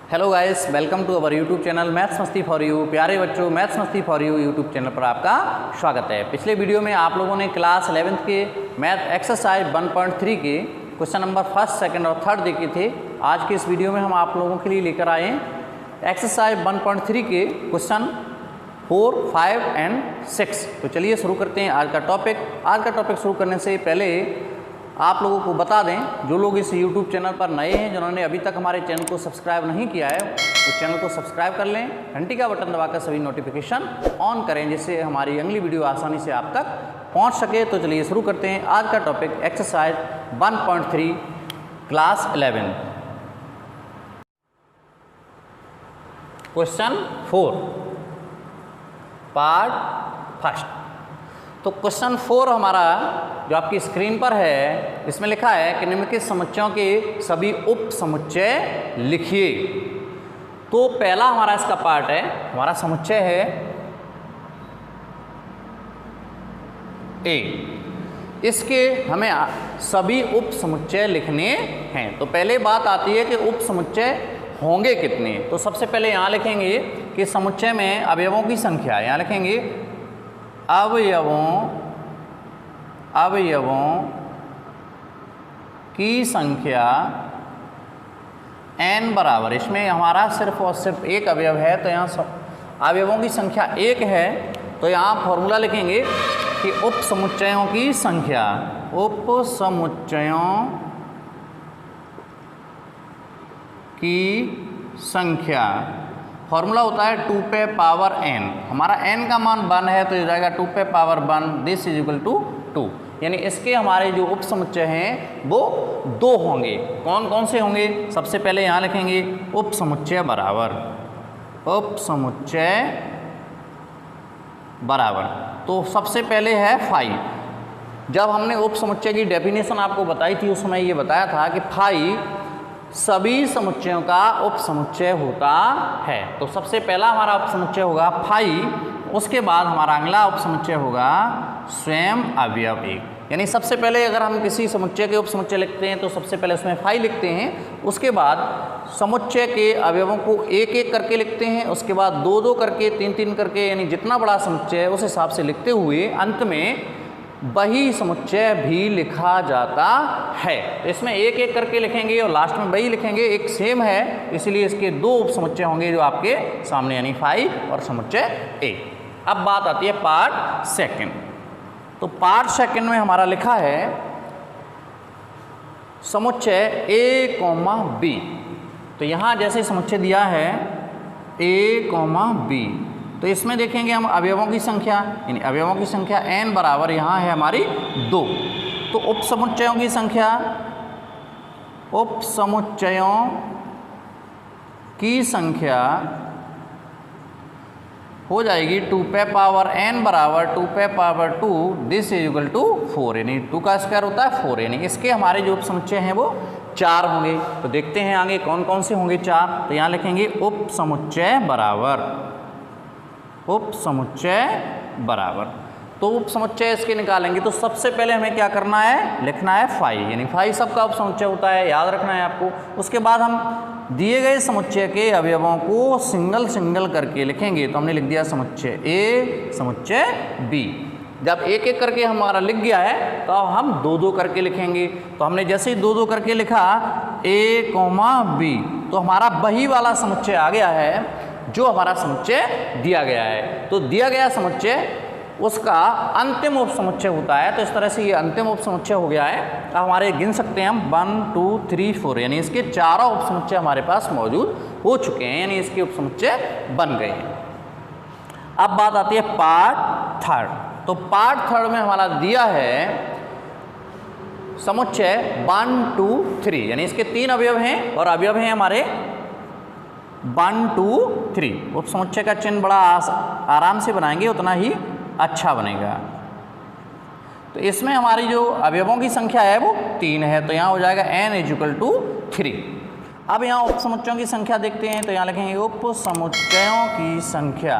Hello guys, welcome to our YouTube channel Maths Masti for you. प्यारे बच्चों, maths Masti for you YouTube channel पर आपका स्वागत है। पिछले वीडियो में आप लोगों ने क्लास 11th के मैथ एक्सरसाइज 1.3 के क्वेश्चन नंबर फर्स्ट, सेकंड और थर्ड देखे थे। आज के इस वीडियो में हम आप लोगों के लिए लेकर आए एक्सरसाइज 1.3 के क्वेश्चन 4, 5 एंड 6। तो चलिए शुरू करते हैं आज का टॉपिक। आज का टॉपिक शुरू करने से पहले आप लोगों को बता दें, जो लोग इस YouTube चैनल पर नए हैं, जिन्होंने अभी तक हमारे चैनल को सब्सक्राइब नहीं किया है, उस चैनल को सब्सक्राइब कर लें, घंटी का बटन दबाकर सभी नोटिफिकेशन ऑन करें, जिससे हमारी अगली वीडियो आसानी से आप तक पहुंच सके। तो चलिए शुरू करते हैं आज का topic exercise 1.3 class 11। Question 4 part first. तो क्वेश्चन 4 हमारा जो आपकी स्क्रीन पर है, इसमें लिखा है कि निम्नलिखित समुच्चयों के सभी उप समुच्चय लिखिए। तो पहला हमारा इसका पार्ट है, हमारा समुच्चय है ए। इसके हमें सभी उप समुच्चय लिखने हैं। तो पहले बात आती है कि उप समुच्चय होंगे कितने। तो सबसे पहले यहाँ लिखेंगे कि समुच्चय में अवयवों की संख्या, यहाँ लिखेंगे अवयवों की संख्या n बराबर, इसमें हमारा सिर्फ और सिर्फ एक अवयव है, तो यहाँ अवयवों की संख्या 1 है। तो यहाँ फॉर्मूला लिखेंगे कि उप समुच्चयों की संख्या, उप समुच्चयों की संख्या फॉर्मूला होता है 2 पे पावर n। हमारा n का मान 1 है, तो हो जाएगा 2 पे power 1, this is equal to 2। यानी इसके हमारे जो उप समुच्चय हैं वो 2 होंगे। कौन कौन से होंगे? सबसे पहले यहाँ लिखेंगे उप समुच्चय बराबर, उप समुच्चय बराबर। तो सबसे पहले है 5। जब हमने उप समुच्चय की डेफिनेशन आपको बताई थी, उस समय ये बताया था कि 5 सभी समुच्चयों का उप समुच्चय होता है। तो सबसे पहला हमारा उप समुच्चय होगा 5, उसके बाद हमारा अगला उप समुच्चय होगा स्वयं अवयव 1। यानी सबसे पहले अगर हम किसी समुच्चय के उप समुच्चय लिखते हैं तो सबसे पहले उसमें 5 लिखते हैं, उसके बाद समुच्चय के अवयवों को एक एक करके लिखते हैं, उसके बाद 2-2 करके, 3-3 करके, यानी जितना बड़ा समुच्चय है उस हिसाब से लिखते हुए अंत में वही समुच्चय भी लिखा जाता है। तो इसमें एक एक करके लिखेंगे और लास्ट में वही लिखेंगे। एक सेम है, इसलिए इसके 2 उप समुच्चय होंगे जो आपके सामने, यानी 5 और समुच्चय ए। अब बात आती है पार्ट सेकंड। तो पार्ट सेकंड में हमारा लिखा है समुच्चय ए कॉमा बी। तो यहाँ जैसे समुच्चय दिया है ए कॉमा बी, तो इसमें देखेंगे हम अवयवों की संख्या, यानी अवयवों की संख्या n बराबर यहाँ है हमारी 2। तो उप समुच्चयों की संख्या, उप समुच्चयों की संख्या हो जाएगी 2 पे पावर n बराबर 2 पे power 2, this is equal to 4। यानी 2 का स्क्वायर होता है 4। यानी इसके हमारे जो उप समुच्चय हैं वो 4 होंगे। तो देखते हैं आगे कौन कौन से होंगे 4। तो यहाँ लिखेंगे उप समुच्चय बराबर, उप समुच्चय बराबर। तो उप समुच्चय इसके निकालेंगे, तो सबसे पहले हमें क्या करना है, लिखना है 5। यानी 5 सबका उप समुच्चय होता है, याद रखना है आपको। उसके बाद हम दिए गए समुच्चय के अवयवों को सिंगल सिंगल करके लिखेंगे। तो हमने लिख दिया समुच्चय ए, समुच्चय बी। जब एक एक करके हमारा लिख गया है तो अब हम 2-2 करके लिखेंगे। तो हमने जैसे ही 2-2 करके लिखा ए कॉमा बी, तो हमारा वही वाला समुच्चय आ गया है जो हमारा समुच्चय दिया गया है। तो दिया गया समुच्चय उसका अंतिम उप समुच्चय होता है। तो इस तरह से ये अंतिम उप समुच्चय हो गया है। अब हमारे गिन सकते हैं हम 1, 2, 3, 4, यानी इसके 4 उप समुच्चय हमारे पास मौजूद हो चुके हैं, यानी इसके उप समुच्चय बन गए हैं। अब बात आती है पार्ट थर्ड। तो पार्ट थर्ड में हमारा दिया है समुच्चय 1, 2, 3, यानी इसके 3 अवयव हैं और अवयव हैं हमारे 1, 2, 3। उप समुच्चय का चिन्ह बड़ा आराम से बनाएंगे, उतना ही अच्छा बनेगा। तो इसमें हमारी जो अवयवों की संख्या है वो 3 है, तो यहाँ हो जाएगा n इज इक्वल टू 3। अब यहाँ उप समुच्चयों की संख्या देखते हैं। तो यहाँ लिखेंगे उप समुच्चयों की संख्या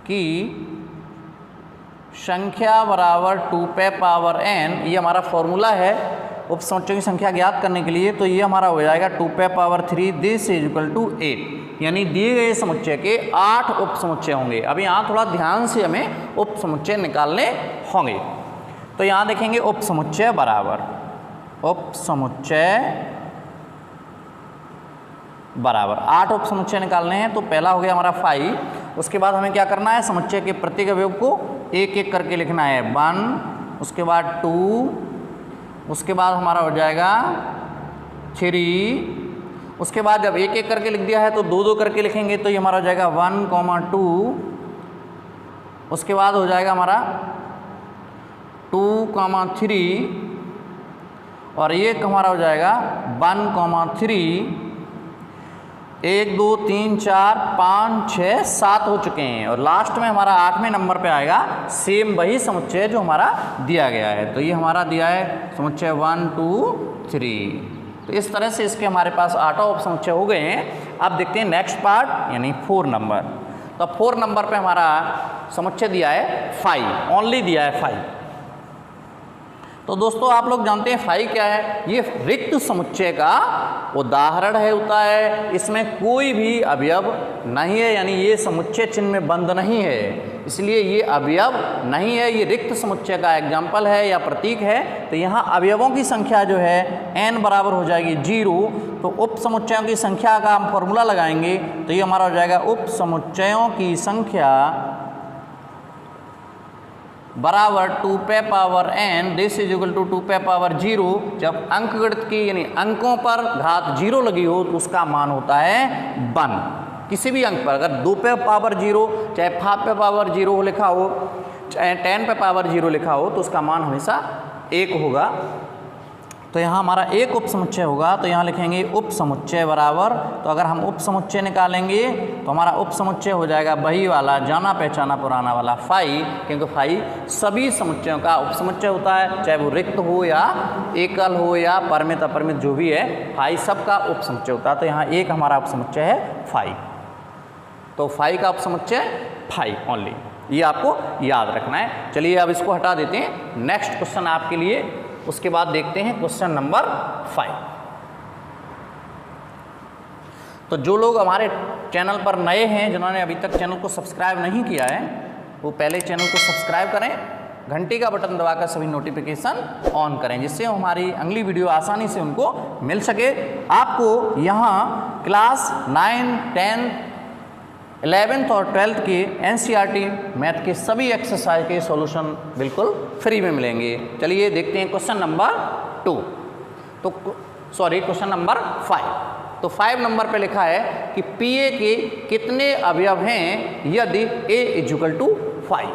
की संख्या बराबर 2 पे पावर n। ये हमारा फॉर्मूला है उप समुच्चयों की संख्या ज्ञात करने के लिए, तो ये हमारा हो जाएगा 2p⁻3 this is equal to 8, यानी दिए गए समुच्चय के 8 उप समुच्चय होंगे। अब यहाँ थोड़ा ध्यान से हमें उप समुच्चय निकालने होंगे। तो यहाँ देखेंगे उप समुच्चय बराबर 8 उप समुच्चय निकालने हैं। तो पहला हो गया हमारा 5, उसके बाद हमें क्या करना है, समुच्चय के प्रत्येक अवयव को एक एक करके लिखना है। 1, उसके बाद 2, उसके बाद हमारा हो जाएगा 3, उसके बाद जब एक एक करके लिख दिया है तो 2-2 करके लिखेंगे, तो ये हमारा हो जाएगा 1, 2, उसके बाद हो जाएगा हमारा 2, 3, और ये हमारा हो जाएगा 1, 3, 1, 2, 3, 4, 5, 6, 7 हो चुके हैं, और लास्ट में हमारा 8वें नंबर पे आएगा सेम वही समुच्चय जो हमारा दिया गया है। तो ये हमारा दिया है समुच्चय 1, 2, 3। तो इस तरह से इसके हमारे पास 8 उप समुच्चय हो गए हैं। अब देखते हैं नेक्स्ट पार्ट, यानी 4 नंबर। तो 4 नंबर पे हमारा समुच्चय दिया है 5, ओनली दिया है 5। तो दोस्तों आप लोग जानते हैं 5 क्या है, ये रिक्त समुच्चय का उदाहरण है होता है, इसमें कोई भी अवयव नहीं है, यानी ये समुच्चय चिन्ह में बंद नहीं है, इसलिए ये अवयव नहीं है, ये रिक्त समुच्चय का एग्जाम्पल है या प्रतीक है। तो यहाँ अवयवों की संख्या जो है n बराबर हो जाएगी 0। तो उप समुच्चयों की संख्या का हम फॉर्मूला लगाएंगे, तो ये हमारा हो जाएगा उप समुच्चयों की संख्या बराबर 2p⁻n this is equal to 2p⁻0। जब अंकगणित की यानी अंकों पर घात 0 लगी हो तो उसका मान होता है 1। किसी भी अंक पर अगर 2p⁻0 चाहे 5p⁻0 लिखा हो, चाहे 10p⁻0 लिखा हो, तो उसका मान हमेशा 1 होगा। तो यहाँ हमारा एक उप समुच्चय होगा, तो यहाँ लिखेंगे उप समुच्चय बराबर, तो अगर हम उप समुच्चय निकालेंगे तो हमारा उप समुच्चय हो जाएगा वही वाला जाना पहचाना पुराना वाला 5, क्योंकि 5 सभी समुच्चयों का उप समुच्चय होता है, चाहे वो रिक्त हो या एकल हो या परमित अपरिमित जो भी है, 5 सबका उप समुच्चय होता है। तो यहाँ एक हमारा उप समुच्चय है 5, तो 5 का उप समुच्चय 5 ओनली, ये आपको याद रखना है। चलिए अब इसको हटा देते हैं, नेक्स्ट क्वेश्चन आपके लिए, उसके बाद देखते हैं क्वेश्चन नंबर 5। तो जो लोग हमारे चैनल पर नए हैं, जिन्होंने अभी तक चैनल को सब्सक्राइब नहीं किया है, वो पहले चैनल को सब्सक्राइब करें, घंटी का बटन दबाकर सभी नोटिफिकेशन ऑन करें, जिससे हमारी अगली वीडियो आसानी से उनको मिल सके। आपको यहाँ क्लास 9, 10, 11th और 12th के NCERT मैथ के सभी एक्सरसाइज के सॉल्यूशन बिल्कुल फ्री में मिलेंगे। चलिए देखते हैं क्वेश्चन नंबर 2, तो सॉरी क्वेश्चन नंबर 5। तो 5 नंबर पे लिखा है कि PA के कितने अवयव हैं यदि A = 5।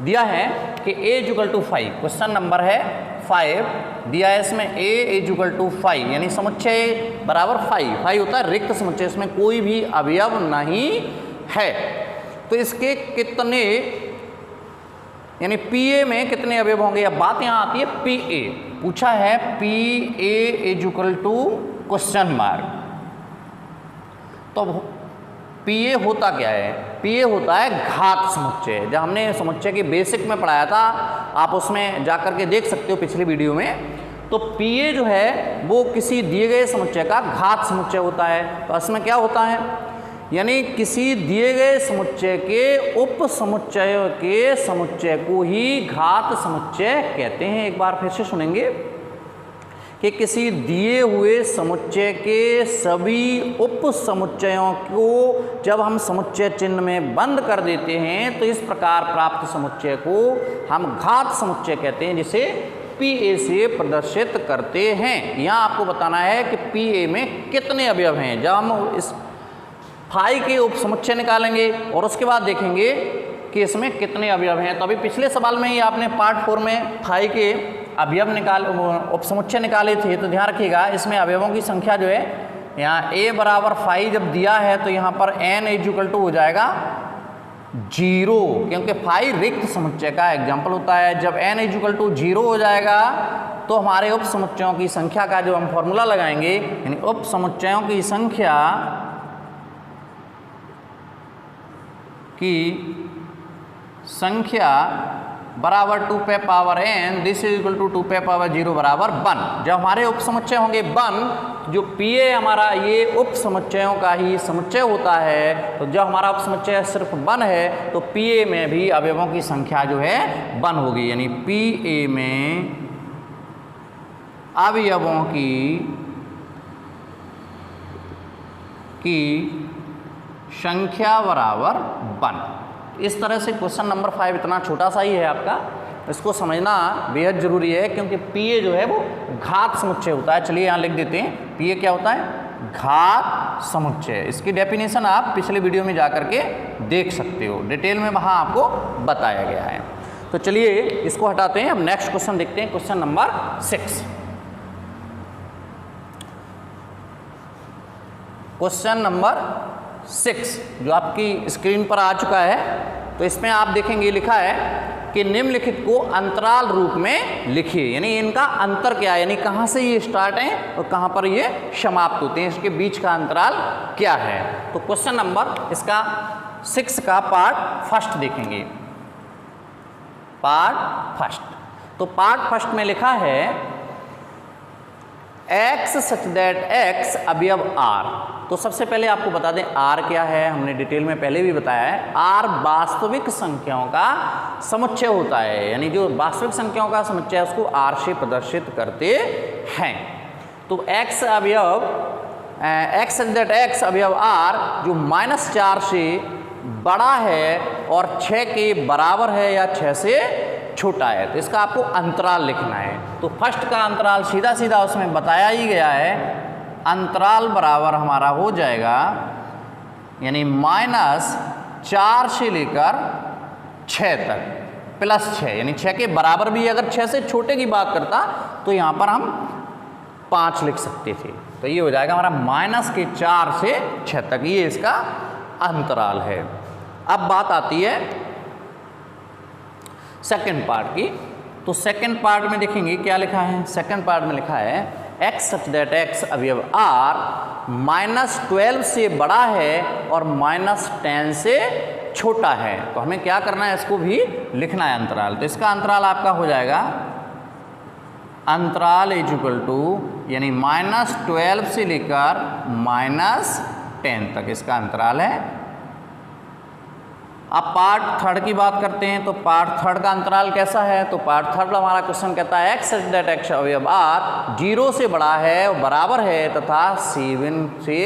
दिया है कि A = 5, क्वेश्चन नंबर है 5, दिया है इसमें A = 5, यानी समुच्चय बराबर 5 होता है रिक्त समुच्चय, इसमें कोई भी अवयव नहीं है। तो इसके कितने, यानी PA में कितने अवयव होंगे। अब बात यहाँ आती है PA, पूछा है PA = क्वेश्चन मार्क। तो PA होता क्या है, PA होता है घात समुच्चय। जब हमने समुच्चय के बेसिक में पढ़ाया था, आप उसमें जाकर के देख सकते हो पिछली वीडियो में। तो PA जो है वो किसी दिए गए समुच्चय का घात समुच्चय होता है। तो इसमें क्या होता है, यानी किसी दिए गए समुच्चय के उप समुच्चय के समुच्चय को ही घात समुच्चय कहते हैं। एक बार फिर से सुनेंगे कि किसी दिए हुए समुच्चय के सभी उप समुच्चयों को जब हम समुच्चय चिन्ह में बंद कर देते हैं, तो इस प्रकार प्राप्त समुच्चय को हम घात समुच्चय कहते हैं, जिसे PA से प्रदर्शित करते हैं। यहाँ आपको बताना है कि PA में कितने अवयव हैं। जब हम इस 5 के उप समुच्चय निकालेंगे और उसके बाद देखेंगे कि इसमें कितने अवयव हैं। तो अभी पिछले सवाल में ही आपने पार्ट 4 में 5 के अवयव उप समुच्चय निकाले थे। तो ध्यान रखिएगा, इसमें अवयवों की संख्या जो है, यहाँ A = 5 जब दिया है तो यहाँ पर N = हो जाएगा 0, क्योंकि 5 रिक्त समुच्चय का एग्जाम्पल होता है। जब N = 0 हो जाएगा तो हमारे उप समुच्चयों की संख्या का जो हम फॉर्मूला लगाएंगे, यानी उप समुच्चयों की संख्या बराबर 2 पे power n, this is equal to 2 पे पावर 0 बराबर 1। जब हमारे उप समुच्चय होंगे 1, जो Pa हमारा ये उप समुच्चयों का ही समुच्चय होता है, तो जब हमारा उप समुच्चय सिर्फ 1 है तो Pa में भी अवयवों की संख्या जो है 1 होगी, यानी Pa में अवयवों की संख्या बराबर 1। इस तरह से क्वेश्चन नंबर 5 इतना छोटा सा ही है आपका, इसको समझना बेहद जरूरी है क्योंकि Pa जो है वो घात समुच्चय होता है। चलिए यहाँ लिख देते हैं, Pa क्या होता है? घात समुच्चय। इसकी डेफिनेशन आप पिछले वीडियो में जा करके देख सकते हो, डिटेल में वहाँ आपको बताया गया है। तो चलिए इसको हटाते हैं, अब नेक्स्ट क्वेश्चन देखते हैं, क्वेश्चन नंबर 6। क्वेश्चन नंबर 6 जो आपकी स्क्रीन पर आ चुका है, तो इसमें आप देखेंगे लिखा है कि निम्नलिखित को अंतराल रूप में लिखिए, यानी इनका अंतर क्या है, यानी कहाँ से ये स्टार्ट हैं और कहाँ पर ये समाप्त होते हैं, इसके बीच का अंतराल क्या है। तो क्वेश्चन नंबर इसका 6 का पार्ट फर्स्ट देखेंगे, पार्ट फर्स्ट। तो पार्ट फर्स्ट में लिखा है x सच दैट x अवयव r। तो सबसे पहले आपको बता दें r क्या है, हमने डिटेल में पहले भी बताया है। r वास्तविक संख्याओं का समुच्चय होता है, यानी जो वास्तविक संख्याओं का समुच्चय है उसको r से प्रदर्शित करते हैं। तो x अवयव x सच दैट x अवयव r जो -4 से बड़ा है और 6 के बराबर है या 6 से छोटा है, तो इसका आपको अंतराल लिखना है। तो फर्स्ट का अंतराल सीधा सीधा उसमें बताया ही गया है, अंतराल बराबर हमारा हो जाएगा यानी -4 से लेकर 6 तक +6, यानी 6 के बराबर भी, अगर 6 से छोटे की बात करता तो यहाँ पर हम 5 लिख सकते थे। तो ये हो जाएगा हमारा -4 से 6 तक, ये इसका अंतराल है। अब बात आती है सेकंड पार्ट की। तो सेकंड पार्ट में देखेंगे क्या लिखा है। सेकंड पार्ट में लिखा है x सच दैट x अवयव r -12 से बड़ा है और -10 से छोटा है। तो हमें क्या करना है, इसको भी लिखना है अंतराल। तो इसका अंतराल आपका हो जाएगा अंतराल इज इक्वल टू यानी -12 से लेकर -10 तक इसका अंतराल है। अब पार्ट थर्ड की बात करते हैं। तो पार्ट थर्ड का अंतराल कैसा है। तो पार्ट थर्ड हमारा क्वेश्चन कहता है x सच दैट x अवयव r 0 से बड़ा है और बराबर है तथा 7 से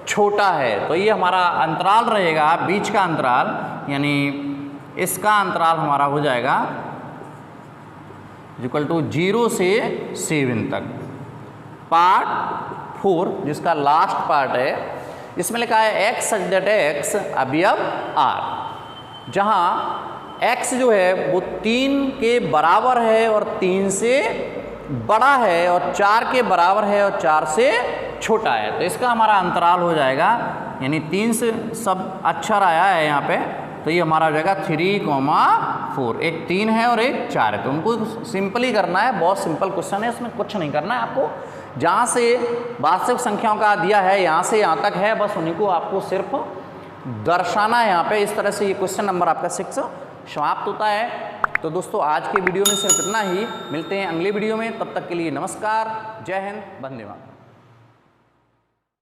छोटा है। तो ये हमारा अंतराल रहेगा, बीच का अंतराल, यानी इसका अंतराल हमारा हो जाएगा इक्वल टू 0 से 7 तक। पार्ट 4 जिसका लास्ट पार्ट है, इसमें लिखा है x सच दैट x अवयव r, जहाँ x जो है वो 3 के बराबर है और 3 से बड़ा है और 4 के बराबर है और 4 से छोटा है। तो इसका हमारा अंतराल हो जाएगा, यानी 3 से सब अक्षर आया है यहाँ पे, तो ये हमारा हो जाएगा 3,4। एक 3 है और एक 4 है, तो उनको सिंपल ही करना है, बहुत सिंपल क्वेश्चन है, इसमें कुछ नहीं करना है आपको। जहाँ से वास्तविक संख्याओं का दिया है यहाँ से यहाँ तक है, बस उन्हीं को आपको सिर्फ दर्शाना है यहाँ पे। इस तरह से ये क्वेश्चन नंबर आपका 6 समाप्त होता है। तो दोस्तों आज के वीडियो में सिर्फ इतना ही, मिलते हैं अगले वीडियो में, तब तक के लिए नमस्कार, जय हिंद, वंदे मातरम।